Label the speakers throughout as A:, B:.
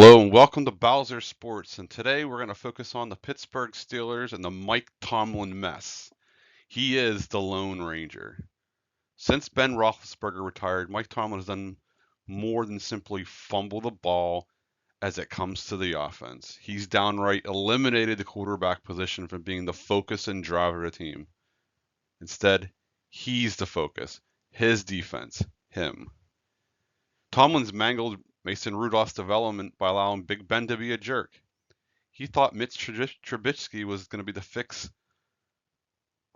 A: Hello and welcome to Bowser Sports. And today we're going to focus on the Pittsburgh Steelers and the Mike Tomlin mess. He is the Lone Ranger. Since Ben Roethlisberger retired, Mike Tomlin has done more than simply fumble the ball as it comes to the offense. He's downright eliminated the quarterback position from being the focus and driver of the team. Instead, he's the focus. His defense. Him. Tomlin's mangled Mason Rudolph's development by allowing Big Ben to be a jerk. He thought Mitch Trubisky was going to be the fix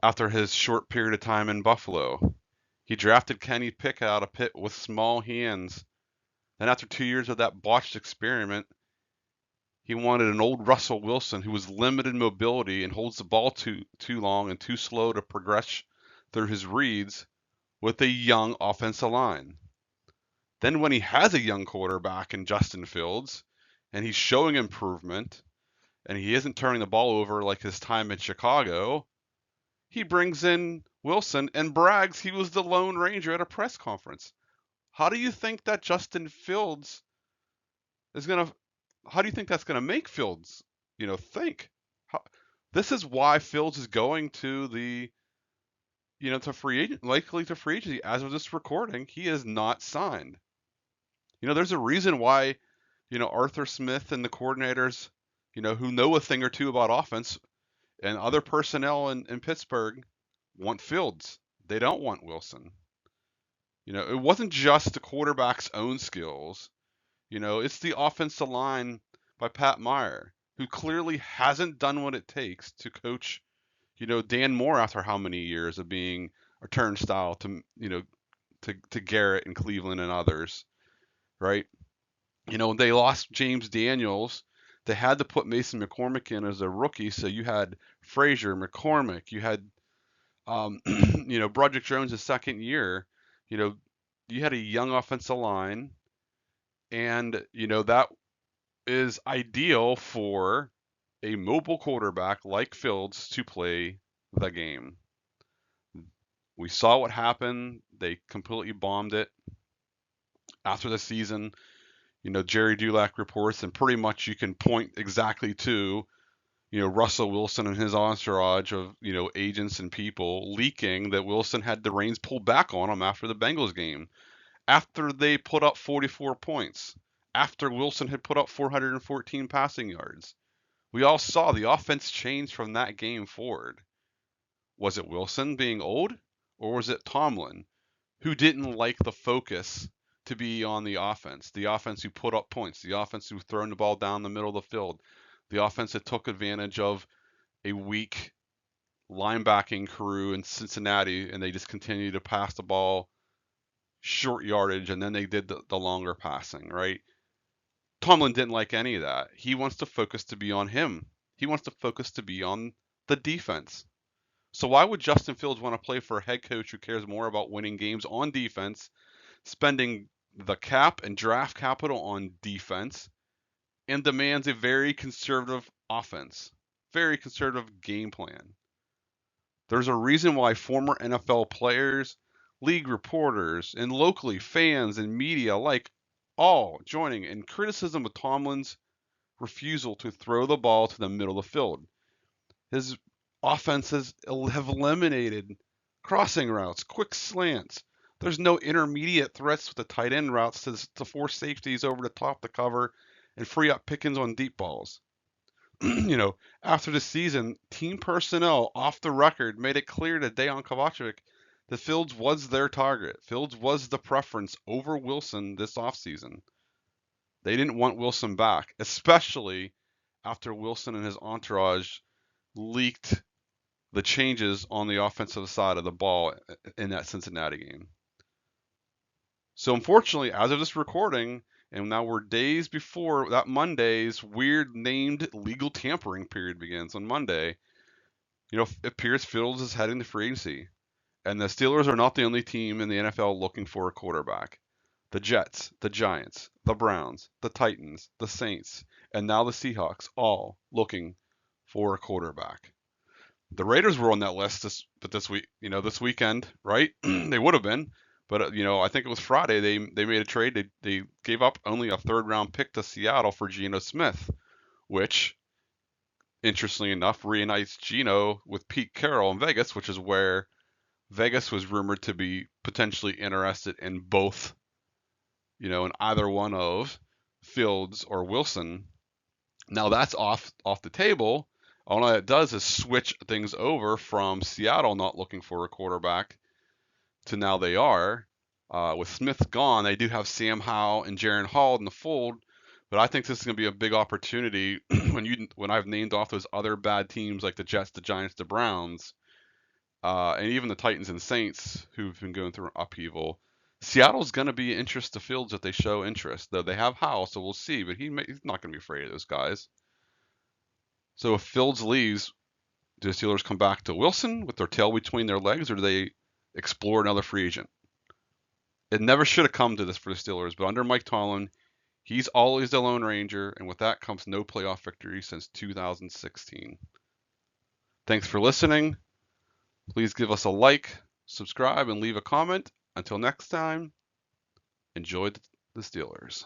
A: after his short period of time in Buffalo. He drafted Kenny Pickett out of Pitt with small hands. Then, after 2 years of that botched experiment, he wanted an old Russell Wilson who was limited mobility and holds the ball too long and too slow to progress through his reads with a young offensive line. Then when he has a young quarterback in Justin Fields and he's showing improvement and he isn't turning the ball over like his time in Chicago, he brings in Wilson and brags he was the Lone Ranger at a press conference. How do you think that Justin Fields is going to how do you think that's going to make Fields, think? How, this is why Fields is going to the to free agent, likely to free agency as of this recording. He is not signed. There's a reason why, Arthur Smith and the coordinators, who know a thing or two about offense and other personnel in Pittsburgh want Fields. They don't want Wilson. It wasn't just the quarterback's own skills. It's the offensive line by Pat Meyer, who clearly hasn't done what it takes to coach, Dan Moore after how many years of being a turnstile to Garrett and Cleveland and others, right? They lost James Daniels. They had to put Mason McCormick in as a rookie, so you had Frazier, McCormick, you had, Broderick Jones' his second year. You had a young offensive line, and that is ideal for a mobile quarterback like Fields to play the game. We saw what happened. They completely bombed it after the season. Jerry Dulac reports, and pretty much you can point exactly to, Russell Wilson and his entourage of, agents and people leaking that Wilson had the reins pulled back on him after the Bengals game, after they put up 44 points, after Wilson had put up 414 passing yards. We all saw the offense change from that game forward. Was it Wilson being old, or was it Tomlin, who didn't like the focus to be on the offense who put up points, the offense who thrown the ball down the middle of the field, the offense that took advantage of a weak linebacking crew in Cincinnati, and they just continued to pass the ball short yardage, and then they did the longer passing, right? Tomlin didn't like any of that. He wants the focus to be on him. He wants the focus to be on the defense. So why would Justin Fields want to play for a head coach who cares more about winning games on defense, spending the cap and draft capital on defense, and demands a very conservative offense, very conservative game plan? There's a reason why former NFL players, league reporters, and locally fans and media alike all joining in criticism of Tomlin's refusal to throw the ball to the middle of the field. His offenses have eliminated crossing routes, quick slants. There's no intermediate threats with the tight end routes to force safeties over the top to cover and free up Pickens on deep balls. After the season, team personnel off the record made it clear to Dejan Kovacevic that Fields was their target. Fields was the preference over Wilson this offseason. They didn't want Wilson back, especially after Wilson and his entourage leaked the changes on the offensive side of the ball in that Cincinnati game. So unfortunately, as of this recording, and now we're days before that Monday's weird named legal tampering period begins on Monday, it appears Fields is heading to free agency. And the Steelers are not the only team in the NFL looking for a quarterback. The Jets, the Giants, the Browns, the Titans, the Saints, and now the Seahawks, all looking for a quarterback. The Raiders were on that list this weekend, right? They would have been, But I think it was Friday they made a trade. They gave up only a third round pick to Seattle for Geno Smith, which interestingly enough reunites Geno with Pete Carroll in Vegas, which is where Vegas was rumored to be potentially interested in both, in either one of Fields or Wilson. Now that's off the table. All that does is switch things over from Seattle not looking for a quarterback to now they are. With Smith gone, they do have Sam Howell and Jaron Hall in the fold, but I think this is going to be a big opportunity when I've named off those other bad teams like the Jets, the Giants, the Browns, and even the Titans and Saints who've been going through an upheaval. Seattle's going to be interest to Fields if they show interest, though they have Howell, so we'll see. But he's not going to be afraid of those guys. So if Fields leaves, do the Steelers come back to Wilson with their tail between their legs, or do they explore another free agent? It never should have come to this for the Steelers, but under Mike Tomlin, he's always the Lone Ranger, and with that comes no playoff victory since 2016. Thanks for listening. Please give us a like, subscribe, and leave a comment. Until next time, enjoy the Steelers.